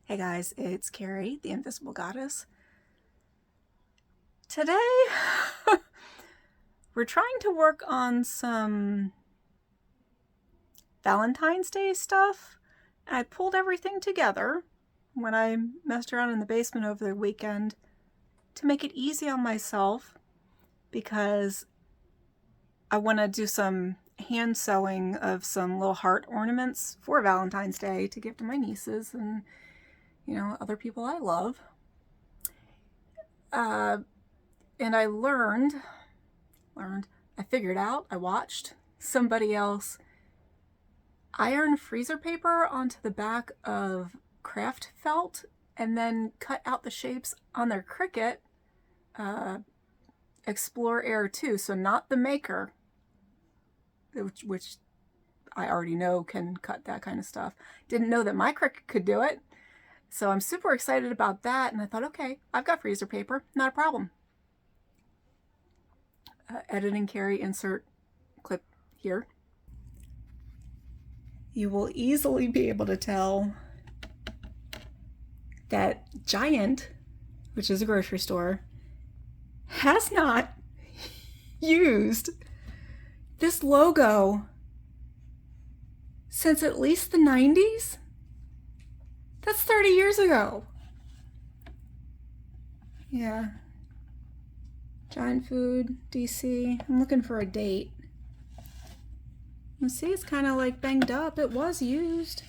Hey guys, it's Carrie, the Invisible Goddess. Today, we're trying to work on some Valentine's Day stuff. I pulled everything together when I messed around in the basement over the weekend to make it easy on myself because I want to do some hand sewing of some little heart ornaments for Valentine's Day to give to my nieces and, other people I love. And I I figured out, I watched somebody else iron freezer paper onto the back of craft felt and then cut out the shapes on their Cricut Explore Air 2. So not the maker, which I already know can cut that kind of stuff. Didn't know that my Cricut could do it. So I'm super excited about that. And I thought, okay, I've got freezer paper, not a problem. Editing Carrie, insert clip here. You will easily be able to tell that Giant, which is a grocery store, has not used this logo since at least the 90s. That's 30 years ago. Yeah. Giant Food, DC. I'm looking for a date. You see, it's kind of like banged up. It was used.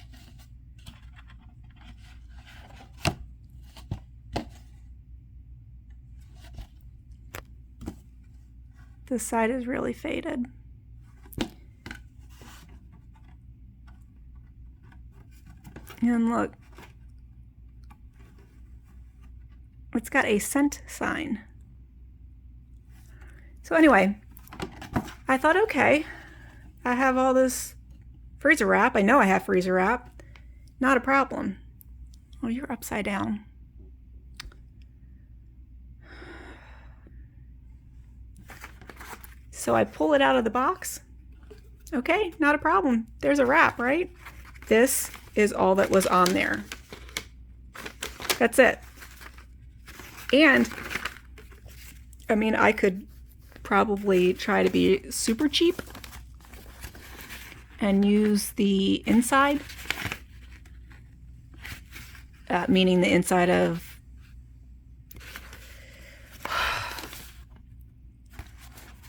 This side is really faded. And look, it's got a cent sign. So anyway, I thought, okay, I have all this freezer wrap. I know I have freezer wrap. Not a problem. Oh, you're upside down. So I pull it out of the box. Okay, not a problem. There's a wrap, right? This is all that was on there. That's it. And, I mean, I could probably try to be super cheap and use the inside, meaning the inside of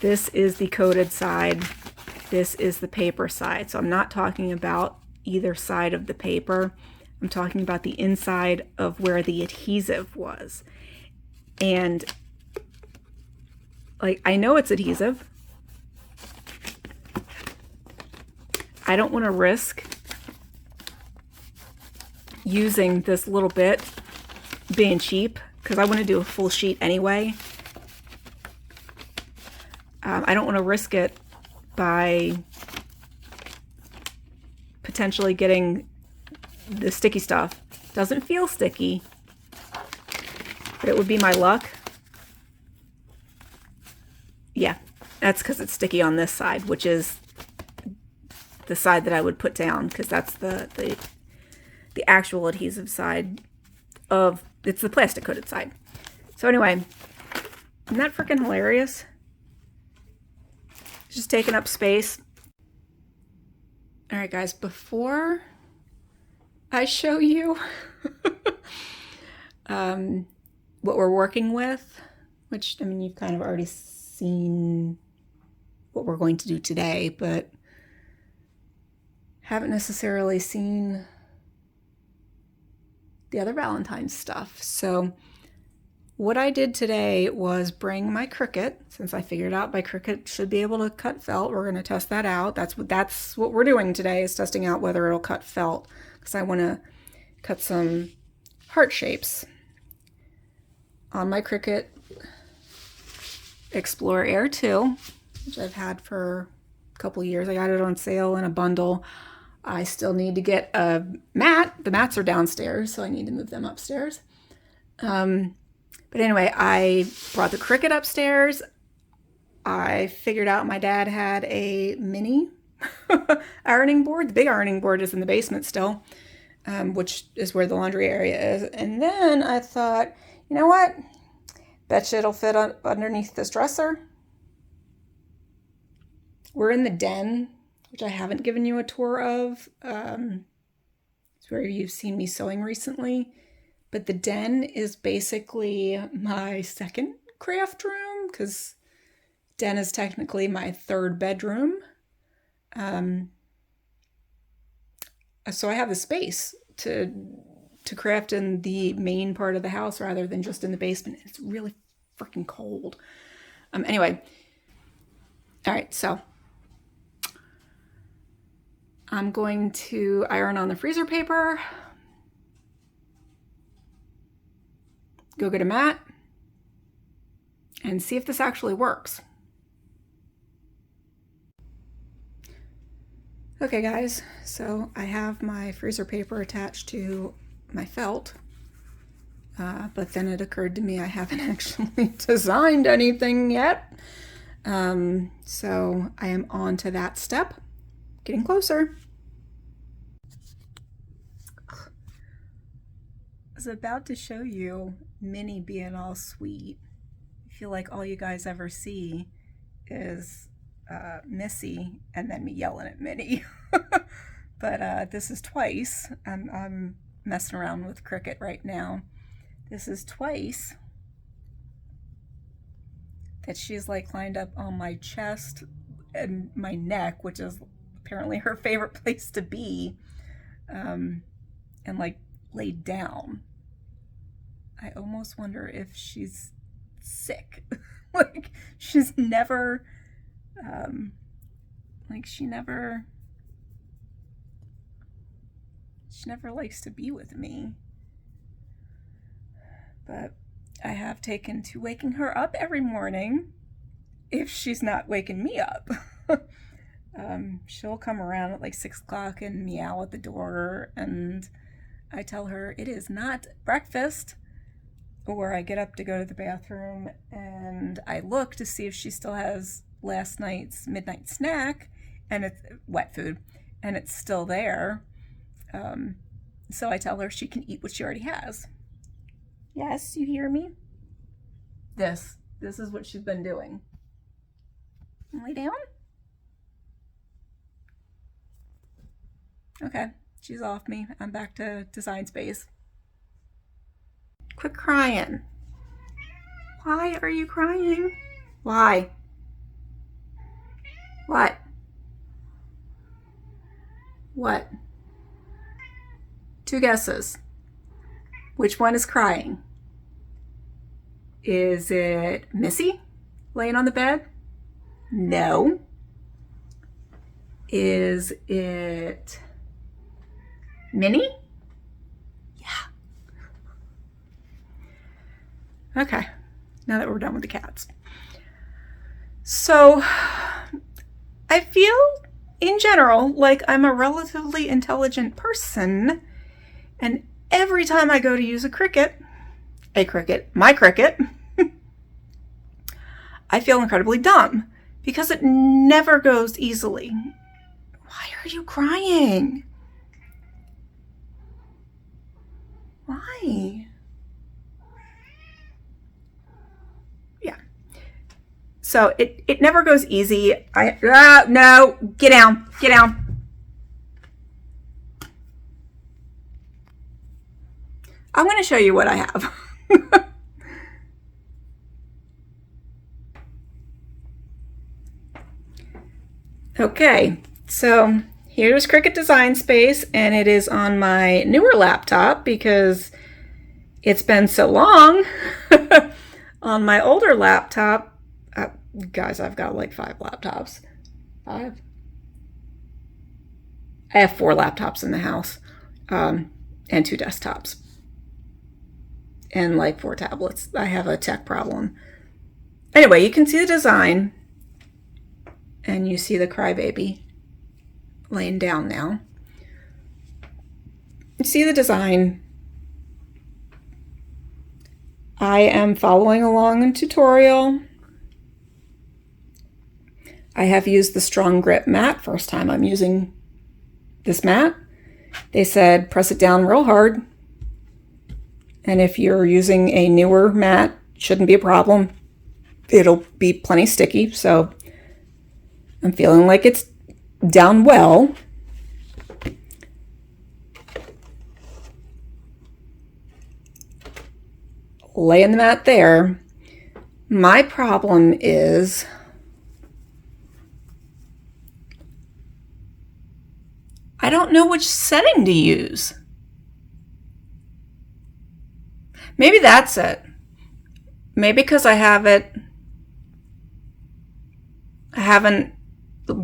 this is the coated side, this is the paper side. So I'm not talking about either side of the paper. I'm talking about the inside of where the adhesive was. And like, I know it's adhesive. I don't want to risk using this little bit being cheap because I want to do a full sheet anyway. I don't want to risk it by potentially getting the sticky stuff. Doesn't feel sticky, but it would be my luck. Yeah, that's because it's sticky on this side, which is the side that I would put down, because that's the actual adhesive side of, it's the plastic coated side. So anyway, isn't that freaking hilarious? It's just taking up space. All right, guys, before I show you what we're working with, which, I mean, you've kind of already seen what we're going to do today, but haven't necessarily seen the other Valentine's stuff. So what I did today was bring my Cricut, since I figured out my Cricut should be able to cut felt. We're going to test that out. That's what we're doing today, is testing out whether it'll cut felt, because I want to cut some heart shapes on my Cricut Explore Air 2, which I've had for a couple years. I got it on sale in a bundle. I still need to get a mat. The mats are downstairs, so I need to move them upstairs. But anyway, I brought the Cricut upstairs. I figured out my dad had a mini ironing board. The big ironing board is in the basement still. which is where the laundry area is. And then I thought, you know what? Bet you it'll fit underneath this dresser. We're in the den, which I haven't given you a tour of. It's where you've seen me sewing recently. But the den is basically my second craft room, because den is technically my third bedroom. So I have the space to craft in the main part of the house rather than just in the basement. It's really freaking cold. Anyway, all right, so I'm going to iron on the freezer paper, go get a mat, and see if this actually works. Okay guys, so I have my freezer paper attached to my felt, but then it occurred to me I haven't actually designed anything yet. So I am on to that step, getting closer. I was about to show you Minnie being all sweet. I feel like all you guys ever see is Missy and then me yelling at Minnie. But this is twice. I'm messing around with Cricut right now. This is twice that she's like lined up on my chest and my neck, which is apparently her favorite place to be, and like laid down. I almost wonder if she's sick. Like she's never she never likes to be with me. But I have taken to waking her up every morning if she's not waking me up. She'll come around at like 6 o'clock and meow at the door, and I tell her it is not breakfast. Or I get up to go to the bathroom and I look to see if she still has last night's midnight snack, and it's wet food, and it's still there. So I tell her she can eat what she already has. Yes, you hear me? This is what she's been doing. Lay down. Okay, she's off me. I'm back to design space. Quit crying. Why are you crying? Why? What? What? 2 guesses. Which one is crying? Is it Missy laying on the bed? No. Is it Minnie? Yeah. Okay, now that we're done with the cats. So, I feel in general like I'm a relatively intelligent person, and every time I go to use my Cricut, I feel incredibly dumb because it never goes easily. Why are you crying? Why? Yeah. So it never goes easy. No, get down. I'm going to show you what I have. Okay, so here's Cricut Design Space, and it is on my newer laptop because it's been so long. On my older laptop, guys, I've got like 5 laptops. 5? I have 4 laptops in the house, and 2 desktops. And like 4 tablets. I have a tech problem. Anyway, you can see the design, and you see the crybaby laying down now. You see the design. I am following along in tutorial. I have used the Strong Grip mat. First time I'm using this mat. they said press it down real hard. And if you're using a newer mat, shouldn't be a problem. It'll be plenty sticky, so I'm feeling like it's down well. Laying the mat there. My problem is I don't know which setting to use. Maybe that's it. Maybe because I haven't,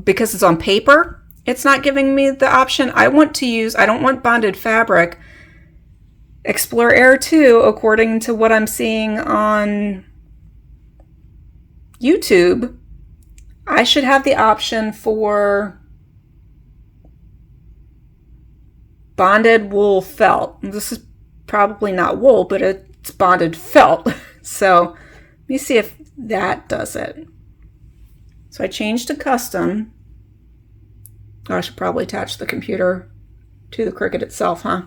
because it's on paper, it's not giving me the option. I don't want bonded fabric. Explore Air 2, according to what I'm seeing on YouTube, I should have the option for bonded wool felt. This is probably not wool, but it's bonded felt. So let me see if that does it. So I changed to custom. Oh, I should probably attach the computer to the Cricut itself, huh?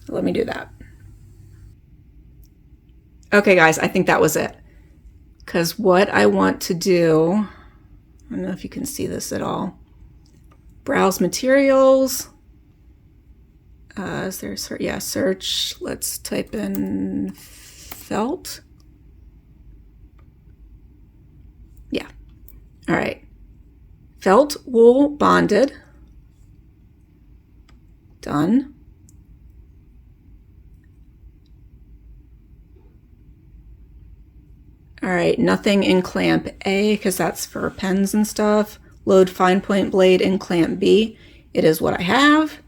Let me do that. Okay, guys, I think that was it. Because what I want to do, I don't know if you can see this at all. Browse materials. Is there a search? Yeah, search. Let's type in felt. Yeah. All right. Felt wool bonded. Done. All right, nothing in clamp A because that's for pens and stuff. Load fine point blade in clamp B. It is what I have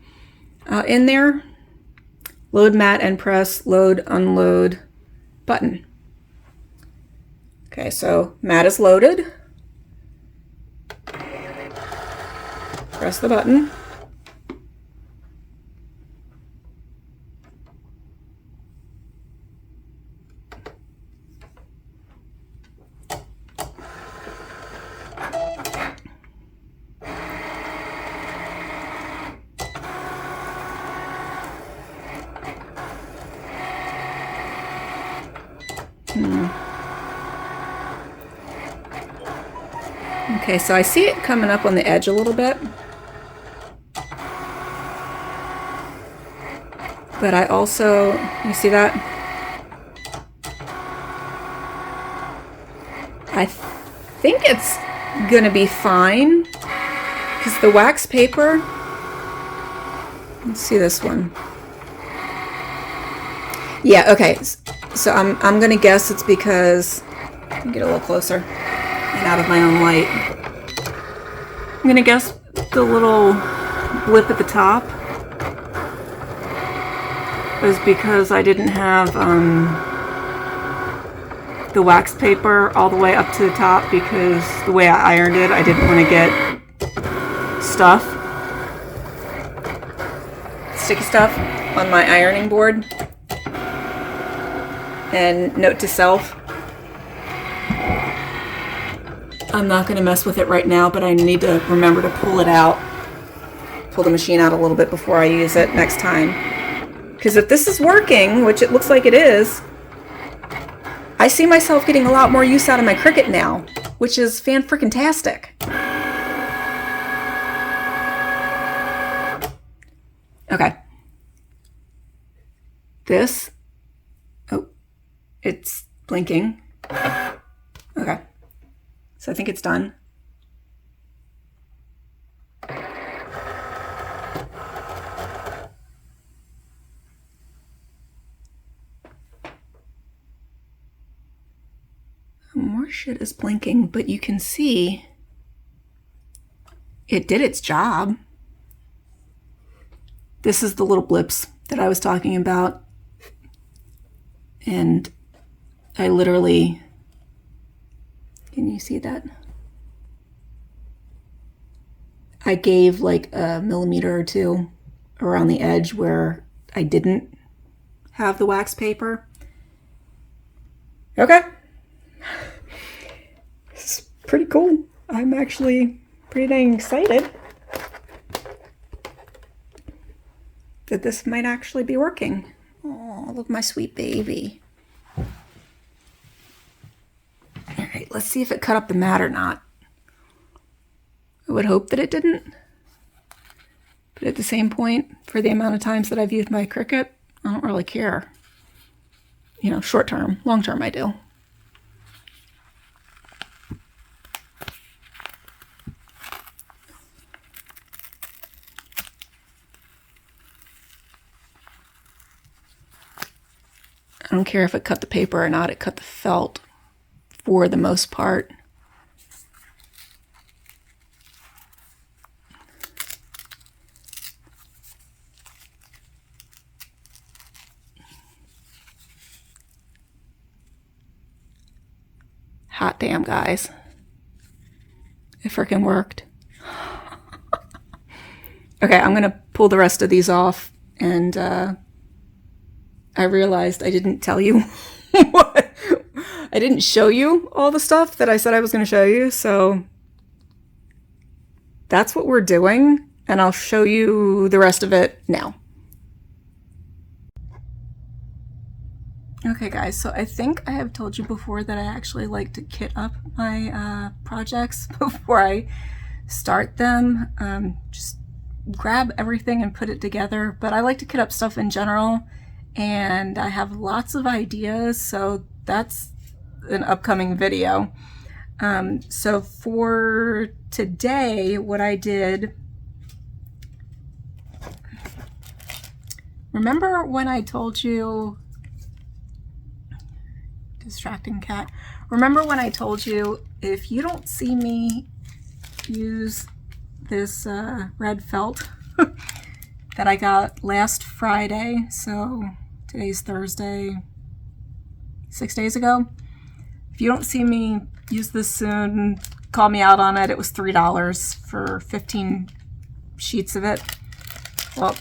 in there. Load mat and press, load, unload button. Okay, so mat is loaded. Press the button. Okay, so I see it coming up on the edge a little bit. But I also, you see that? I think it's gonna be fine because the wax paper, let's see this one. Yeah, okay, so I'm gonna guess it's because, let me get a little closer and out of my own light. I'm gonna guess the little blip at the top is because I didn't have the wax paper all the way up to the top because the way I ironed it, I didn't want to get stuff, sticky stuff on my ironing board. And note to self, I'm not going to mess with it right now, but I need to remember to pull it out, pull the machine out a little bit before I use it next time. Because if this is working, which it looks like it is, I see myself getting a lot more use out of my Cricut now, which is fan-frickin-tastic. Okay. This, oh, it's blinking. Okay. So I think it's done. More shit is blinking, but you can see it did its job. This is the little blips that I was talking about. And I literally, can you see that? I gave like a millimeter or two around the edge where I didn't have the wax paper. Okay. It's pretty cool. I'm actually pretty dang excited. that this might actually be working. Oh, look, my sweet baby. All right, let's see if it cut up the mat or not. I would hope that it didn't. But at the same point, for the amount of times that I've used my Cricut, I don't really care. You know, short term. Long term, I do. I don't care if it cut the paper or not, it cut the felt for the most part. Hot damn, guys. It frickin' worked. Okay, I'm gonna pull the rest of these off, and I realized I didn't tell you what. I didn't show you all the stuff that I said I was going to show you, so that's what we're doing, and I'll show you the rest of it now. Okay guys, so I think I have told you before that I actually like to kit up my projects before I start them. Just grab everything and put it together, but I like to kit up stuff in general. And I have lots of ideas, so that's an upcoming video. So for today, what I did, remember when I told you, distracting cat, remember when I told you if you don't see me use this red felt that I got last Friday, so today's Thursday, 6 days ago. If you don't see me use this soon, call me out on it. It was $3 for 15 sheets of it. Well,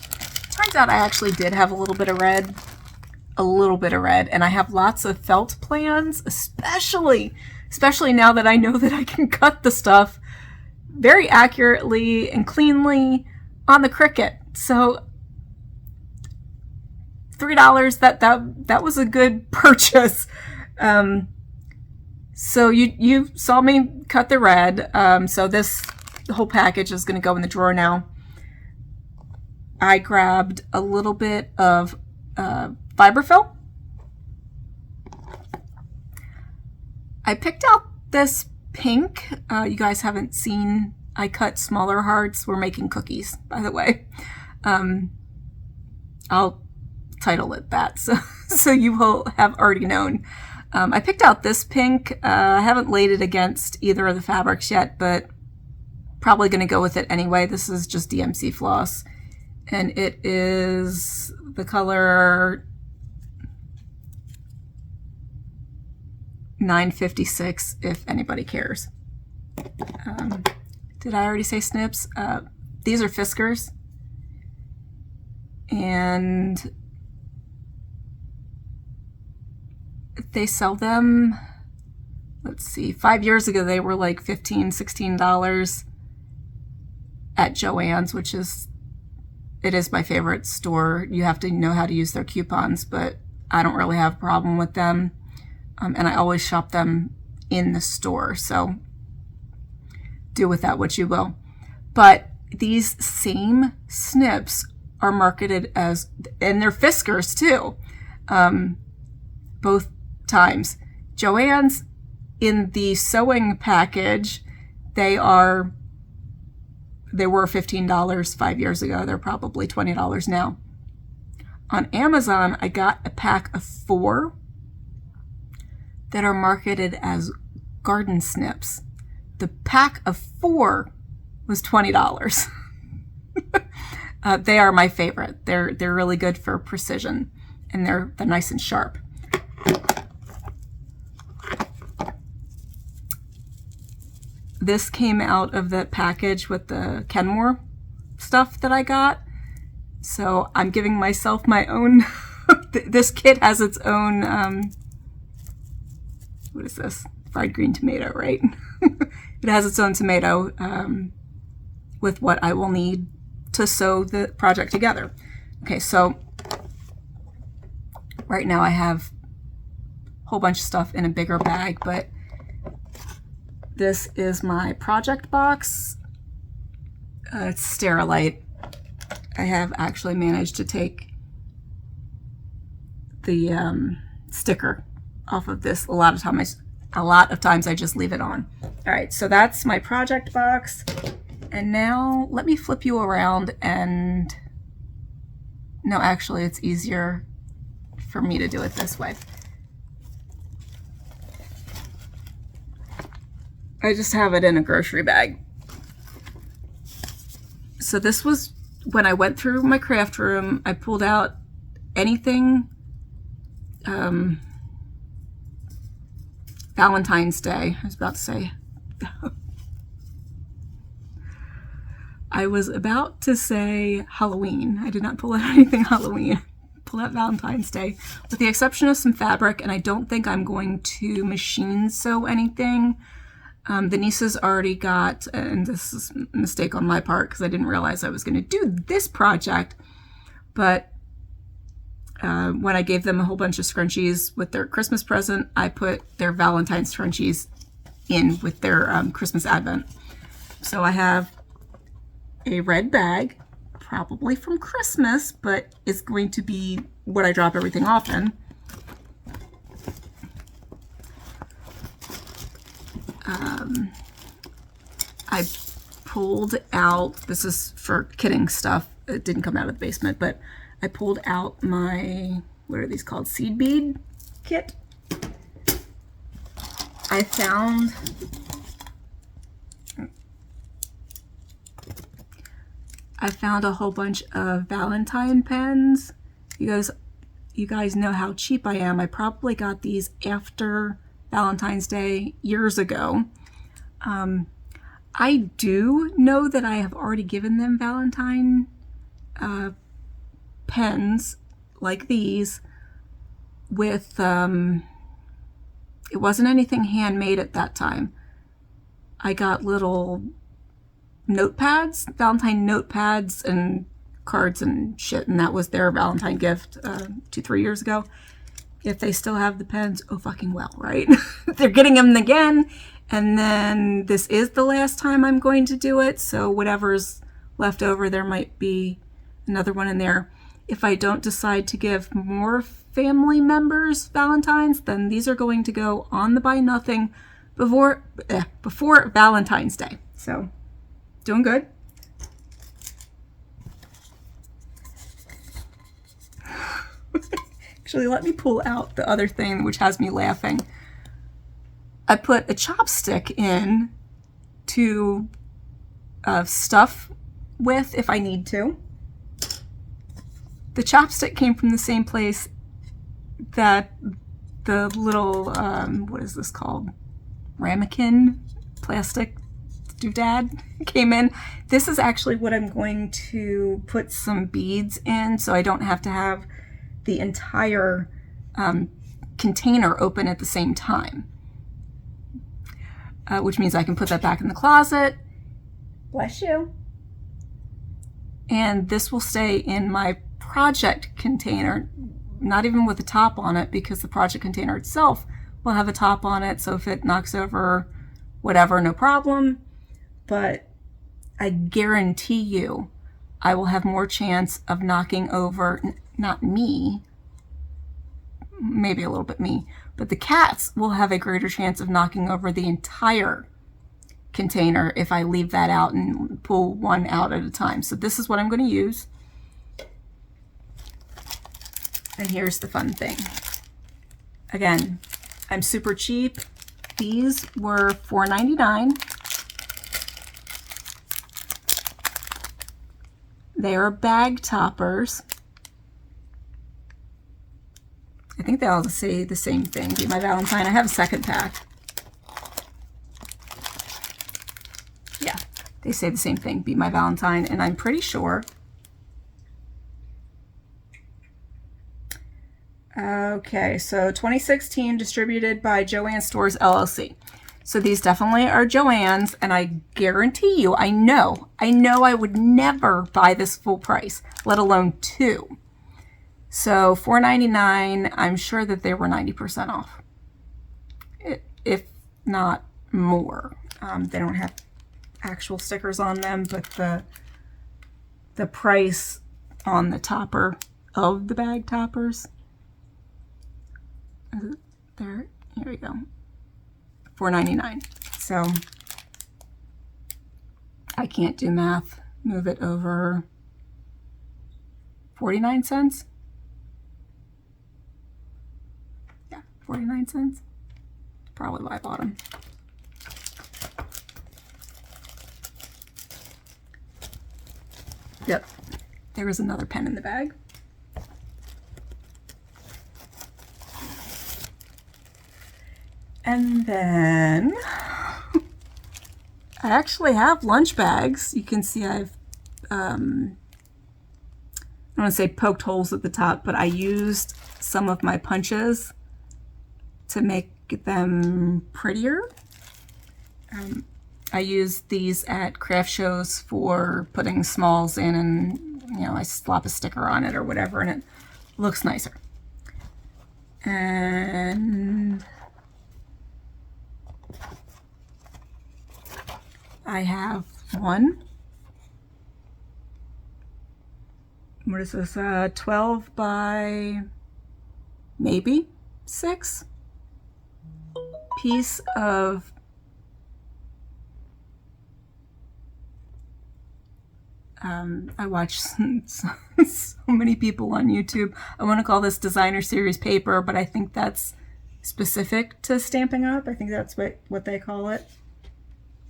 turns out I actually did have a little bit of red, and I have lots of felt plans, especially now that I know that I can cut the stuff very accurately and cleanly on the Cricut. So $3, that was a good purchase. So you saw me cut the red. So the whole package is going to go in the drawer now. I grabbed a little bit of fiberfill. I picked out this pink. You guys haven't seen, I cut smaller hearts. We're making cookies, by the way. I'll title it that, so you will have already known. I picked out this pink. I haven't laid it against either of the fabrics yet, but probably going to go with it anyway. This is just DMC floss, and it is the color 956, if anybody cares. Did I already say snips? These are Fiskars, and they sell them, let's see, 5 years ago they were like $15, $16 at Joann's, which is, it is my favorite store. You have to know how to use their coupons, but I don't really have a problem with them. And I always shop them in the store, so do with that what you will. But these same snips are marketed as, and they're Fiskars too, both times. Joann's, in the sewing package, they were $15 5 years ago. They're probably $20 now. On Amazon, I got a pack of 4 that are marketed as garden snips. The pack of 4 was $20. They are my favorite. They're really good for precision, and they're nice and sharp. This came out of the package with the Kenmore stuff that I got. So I'm giving myself my own, this kit has its own, what is this? Fried green tomato, right? It has its own tomato with what I will need to sew the project together. Okay, so right now I have a whole bunch of stuff in a bigger bag, but this is my project box. It's Sterilite. I have actually managed to take the sticker off of this. A lot of times I just leave it on. All right, so that's my project box. And now let me flip you around and, no, actually it's easier for me to do it this way. I just have it in a grocery bag. So this was when I went through my craft room. I pulled out anything Valentine's Day. I was about to say Halloween. I did not pull out anything Halloween. Pull out Valentine's Day, with the exception of some fabric, and I don't think I'm going to machine sew anything. The nieces already got, and this is a mistake on my part because I didn't realize I was going to do this project, but when I gave them a whole bunch of scrunchies with their Christmas present, I put their Valentine's scrunchies in with their Christmas advent. So I have a red bag, probably from Christmas, but it's going to be what I drop everything off in. I pulled out, this is for kitting stuff, it didn't come out of the basement, but I pulled out my, what are these called, seed bead kit. I found a whole bunch of Valentine pens. You guys know how cheap I am. I probably got these after Valentine's Day years ago. I do know that I have already given them Valentine pens like these with, it wasn't anything handmade at that time. I got little notepads, Valentine notepads and cards and shit, and that was their Valentine gift 2-3 years ago. If they still have the pens, oh fucking well, right? They're getting them again, and then this is the last time I'm going to do it, so whatever's left over, there might be another one in there. If I don't decide to give more family members Valentines, then these are going to go on the Buy Nothing before Valentine's Day. So, doing good. Actually, let me pull out the other thing which has me laughing. I put a chopstick in to stuff with if I need to. The chopstick came from the same place that the little, what is this called? Ramekin plastic doodad came in. This is actually what I'm going to put some beads in, so I don't have to have the entire container open at the same time. Which means I can put that back in the closet. Bless you. And this will stay in my project container, not even with a top on it, because the project container itself will have a top on it, so if it knocks over whatever, no problem. But I guarantee you I will have more chance of knocking over, not me, maybe a little bit me, but the cats will have a greater chance of knocking over the entire container if I leave that out and pull one out at a time. So this is what I'm going to use. And here's the fun thing. Again, I'm super cheap. These were $4.99. They are bag toppers. I think they all say the same thing. Be My Valentine. I have a second pack. Yeah, they say the same thing. Be My Valentine. And I'm pretty sure. Okay, so 2016, distributed by Joann Stores LLC. So these definitely are Joann's, and I guarantee you, I know I would never buy this full price, let alone 2. So $4.99, I'm sure that they were 90% off, if not more. They don't have actual stickers on them, but the price on the topper of the bag toppers, there, here we go, $4.99. So I can't do math. Move it over 49 cents. Yeah, 49 cents. Probably why I bought them. Yep, there was another pen in the bag. And then I actually have lunch bags. You can see I've, I don't want to say poked holes at the top, but I used some of my punches to make them prettier. I used these at craft shows for putting smalls in, and you know, I slap a sticker on it or whatever, and it looks nicer. And I have one. What is this? 12 by maybe 6 piece of I watch so many people on YouTube. I want to call this designer series paper, but I think that's specific to Stampin' Up. I think that's what they call it.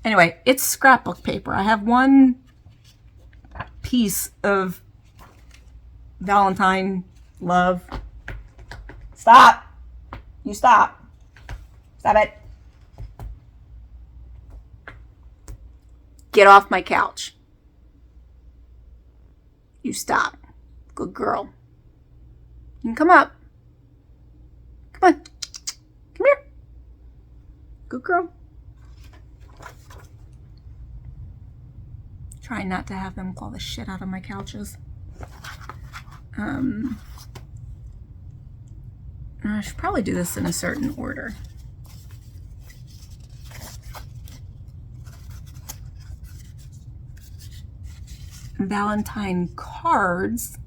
Anyway, it's scrapbook paper. I have one piece of Valentine love. Stop! You stop. Stop it. Get off my couch. You stop. Good girl. You can come up. Come on. Come here. Good girl. Try not to have them claw the shit out of my couches. I should probably do this in a certain order. Valentine cards,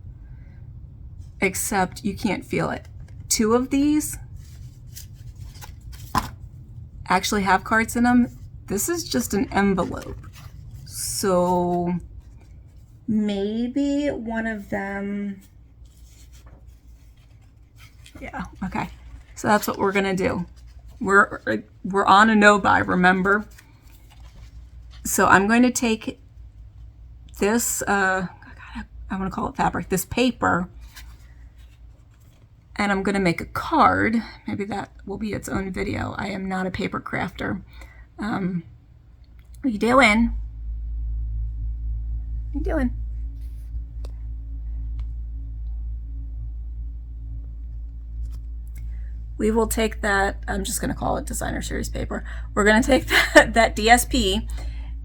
except you can't feel it. 2 of these actually have cards in them. This is just an envelope. So maybe one of them, yeah, okay. So that's what we're gonna do. We're on a no-buy, remember? So I'm going to take this, I want to call it fabric, this paper, and I'm going to make a card. Maybe that will be its own video. I am not a paper crafter. What are you doing? What are you doing? We will take that, I'm just going to call it designer series paper. We're going to take that DSP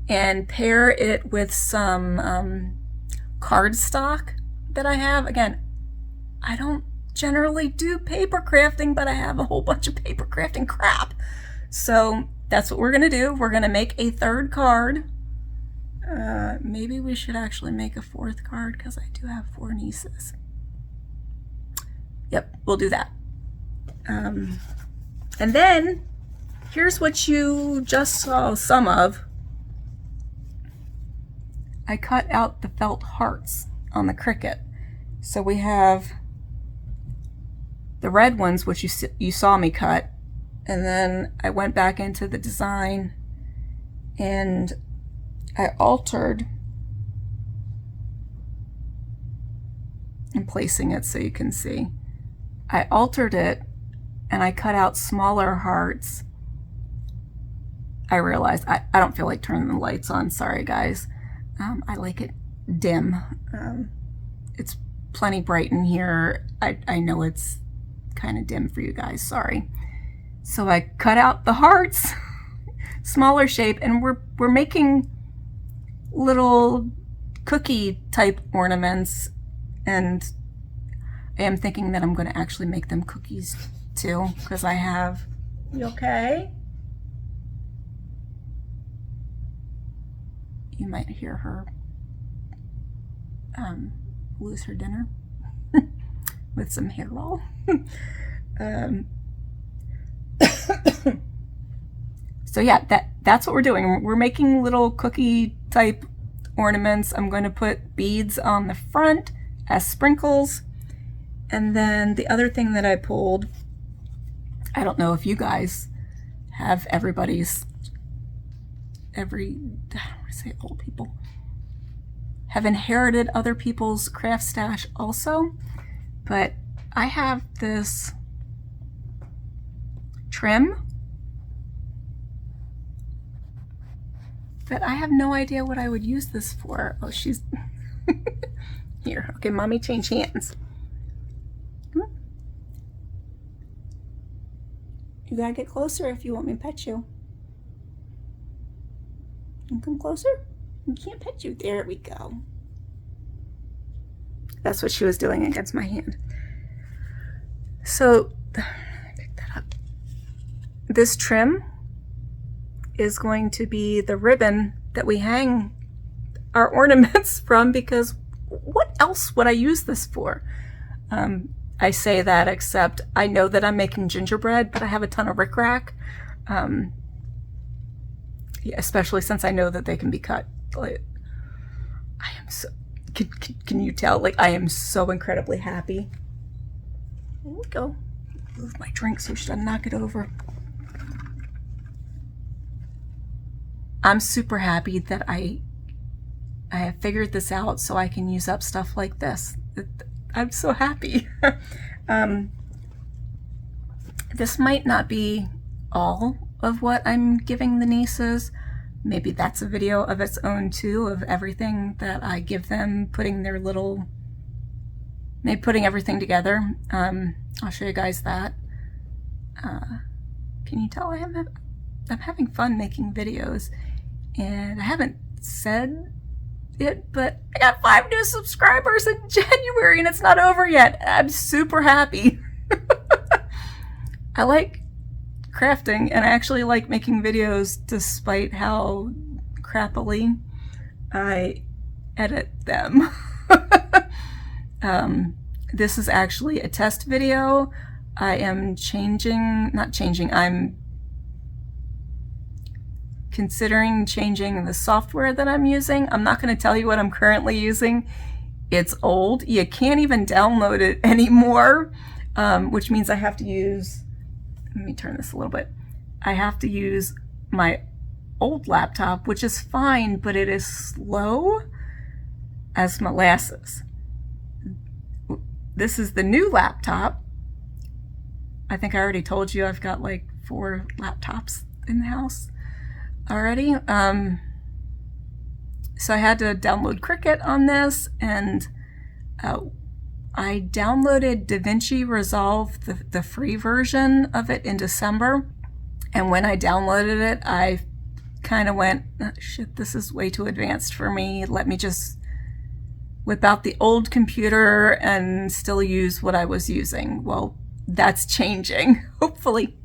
and pair it with some cardstock that I have. Again, I don't generally do paper crafting, but I have a whole bunch of paper crafting crap. So that's what we're gonna do. We're gonna make a 3rd card. Maybe we should actually make a 4th card because I do have 4 nieces. Yep, we'll do that. And then here's what you just saw some of. I cut out the felt hearts on the Cricut. So we have the red ones, which you saw me cut, and then I went back into the design and I altered, I'm placing it so you can see. I altered it and I cut out smaller hearts. I realized I don't feel like turning the lights on, sorry guys. I like it dim. It's plenty bright in here. I know it's kind of dim for you guys, sorry. So I cut out the hearts smaller shape, and we're making little cookie type ornaments, and I am thinking that I'm going to actually make them cookies too, because I have... You okay? You might hear her lose her dinner with some hair roll. So yeah, that's what we're doing. We're making little cookie type ornaments. I'm going to put beads on the front as sprinkles. And then the other thing that I pulled, I don't know if you guys have I don't want to say old people, have inherited other people's craft stash also, but I have this trim that I have no idea what I would use this for. Oh, she's here. Okay, mommy, change hands. Come on. You gotta get closer if you want me to pet you. And come closer. I can't pet you. There we go. That's what she was doing against my hand. So, I picked that up. This trim is going to be the ribbon that we hang our ornaments from, because what else would I use this for? I say that, except I know that I'm making gingerbread, but I have a ton of rickrack, yeah, especially since I know that they can be cut. Like, I am so, can you tell? Like, I am so incredibly happy. There we go. Move my drink so she doesn't knock it over. I'm super happy that I have figured this out so I can use up stuff like this. I'm so happy. This might not be all of what I'm giving the nieces. Maybe that's a video of its own too, of everything that I give them, putting everything together. I'll show you guys that. Can you tell I'm having fun making videos? And I haven't said it, but I got 5 new subscribers in January and it's not over yet. I'm super happy. I like crafting, and I actually like making videos despite how crappily I edit them. This is actually a test video. I'm considering changing the software that I'm using. I'm not going to tell you what I'm currently using. It's old. You can't even download it anymore, which means I have to use, let me turn this a little bit. I have to use my old laptop, which is fine, but it is slow as molasses. This is the new laptop. I think I already told you I've got like 4 laptops in the house already. So I had to download Cricut on this, and I downloaded DaVinci Resolve, the free version of it, in December. And when I downloaded it, I kind of went, oh, shit, this is way too advanced for me. Let me just whip out the old computer and still use what I was using. Well, that's changing. Hopefully.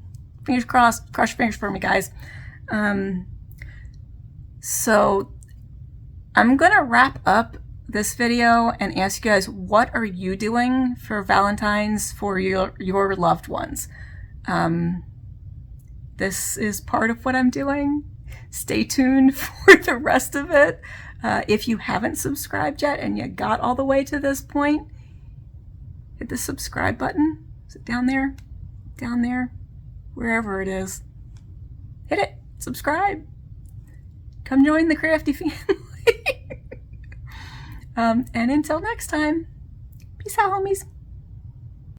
Fingers crossed. Cross your fingers for me, guys. So I'm going to wrap up this video and ask you guys, what are you doing for Valentine's for your loved ones? This is part of what I'm doing. Stay tuned for the rest of it. If you haven't subscribed yet and you got all the way to this point, hit the subscribe button. Is it down there? Down there? Wherever it is. Hit it. Subscribe. Come join the crafty family. And until next time, peace out, homies.